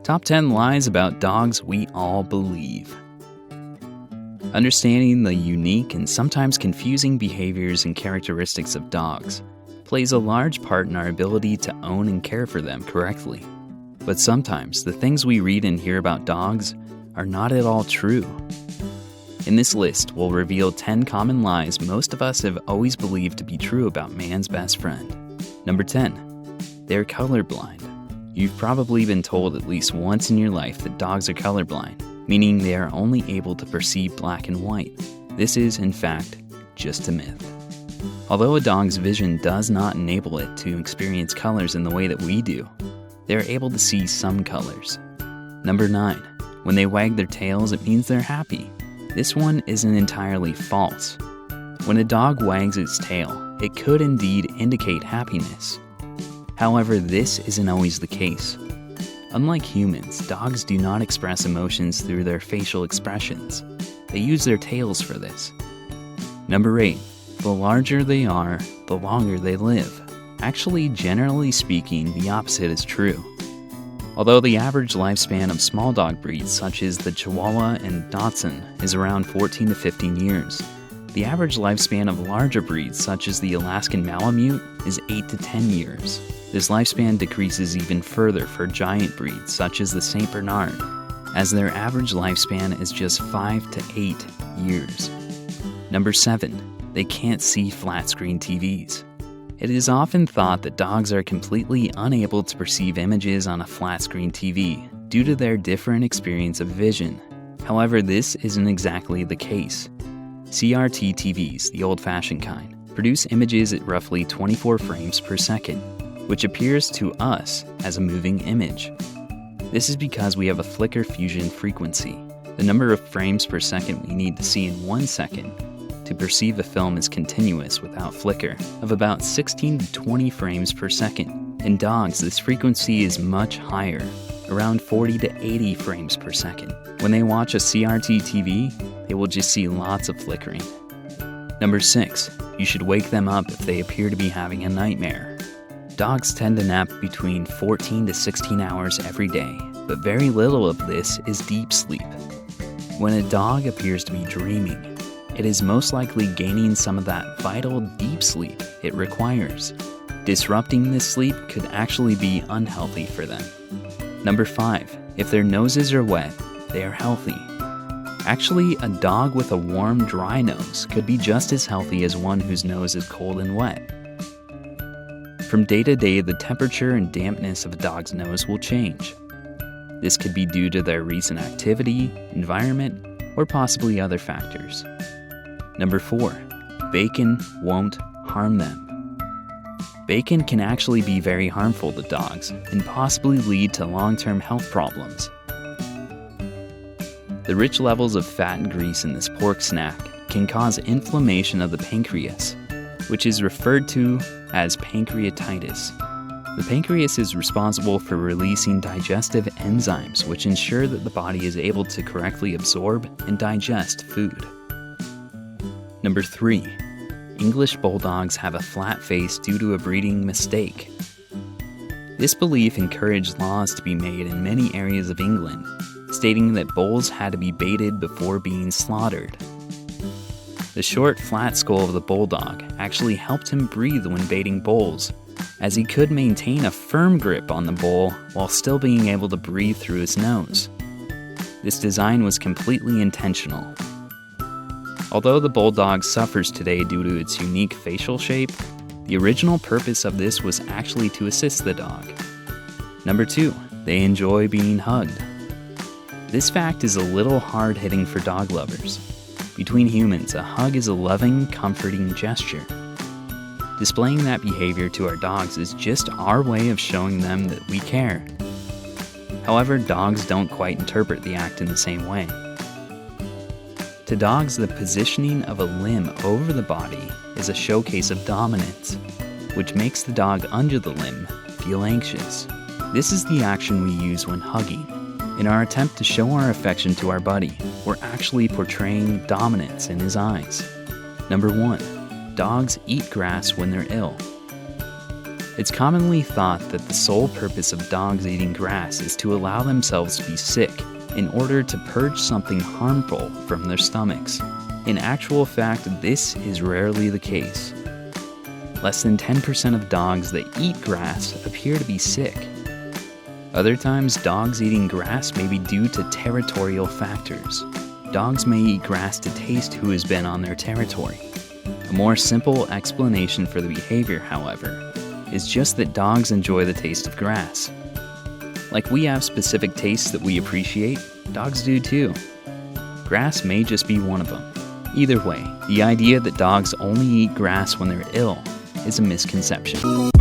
Top 10 lies about dogs we all believe. Understanding the unique and sometimes confusing behaviors and characteristics of dogs plays a large part in our ability to own and care for them correctly. But sometimes the things we read and hear about dogs are not at all true. In this list, we'll reveal 10 common lies most of us have always believed to be true about man's best friend. Number 10. They're colorblind. You've probably been told at least once in your life that dogs are colorblind, meaning they are only able to perceive black and white. This is, in fact, just a myth. Although a dog's vision does not enable it to experience colors in the way that we do, they are able to see some colors. Number 9. When they wag their tails, it means they're happy. This one isn't entirely false. When a dog wags its tail, it could indeed indicate happiness. However, this isn't always the case. Unlike humans, dogs do not express emotions through their facial expressions. They use their tails for this. Number 8. The larger they are, the longer they live. Actually, generally speaking, the opposite is true. Although the average lifespan of small dog breeds such as the Chihuahua and Dachshund is around 14 to 15 years, the average lifespan of larger breeds such as the Alaskan Malamute is 8 to 10 years. This lifespan decreases even further for giant breeds such as the St. Bernard, as their average lifespan is just 5 to 8 years. Number 7. They can't see flat-screen TVs. It is often thought that dogs are completely unable to perceive images on a flat-screen TV due to their different experience of vision. However, this isn't exactly the case. CRT TVs, the old-fashioned kind, produce images at roughly 24 frames per second, which appears to us as a moving image. This is because we have a flicker fusion frequency. The number of frames per second we need to see in 1 second to perceive a film is continuous without flicker, of about 16 to 20 frames per second. In dogs, this frequency is much higher, around 40 to 80 frames per second. When they watch a CRT TV, they will just see lots of flickering. Number 6. You should wake them up if they appear to be having a nightmare. Dogs tend to nap between 14 to 16 hours every day, but very little of this is deep sleep. When a dog appears to be dreaming, it is most likely gaining some of that vital deep sleep it requires. Disrupting this sleep could actually be unhealthy for them. Number 5. If their noses are wet, they are healthy. Actually, a dog with a warm, dry nose could be just as healthy as one whose nose is cold and wet. From day to day, the temperature and dampness of a dog's nose will change. This could be due to their recent activity, environment, or possibly other factors. Number 4. Bacon won't harm them. Bacon can actually be very harmful to dogs and possibly lead to long-term health problems. The rich levels of fat and grease in this pork snack can cause inflammation of the pancreas, which is referred to as pancreatitis. The pancreas is responsible for releasing digestive enzymes which ensure that the body is able to correctly absorb and digest food. Number 3. English Bulldogs have a flat face due to a breeding mistake. This belief encouraged laws to be made in many areas of England, stating that bulls had to be baited before being slaughtered. The short, flat skull of the bulldog actually helped him breathe when baiting bulls, as he could maintain a firm grip on the bull while still being able to breathe through his nose. This design was completely intentional. Although the bulldog suffers today due to its unique facial shape, the original purpose of this was actually to assist the dog. Number 2. They enjoy being hugged. This fact is a little hard-hitting for dog lovers. Between humans, a hug is a loving, comforting gesture. Displaying that behavior to our dogs is just our way of showing them that we care. However, dogs don't quite interpret the act in the same way. To dogs, the positioning of a limb over the body is a showcase of dominance, which makes the dog under the limb feel anxious. This is the action we use when hugging. In our attempt to show our affection to our buddy, we're actually portraying dominance in his eyes. Number 1. Dogs eat grass when they're ill. It's commonly thought that the sole purpose of dogs eating grass is to allow themselves to be sick in order to purge something harmful from their stomachs. In actual fact, this is rarely the case. Less than 10% of dogs that eat grass appear to be sick. Other times, dogs eating grass may be due to territorial factors. Dogs may eat grass to taste who has been on their territory. A more simple explanation for the behavior, however, is just that dogs enjoy the taste of grass. Like we have specific tastes that we appreciate, dogs do too. Grass may just be one of them. Either way, the idea that dogs only eat grass when they're ill is a misconception.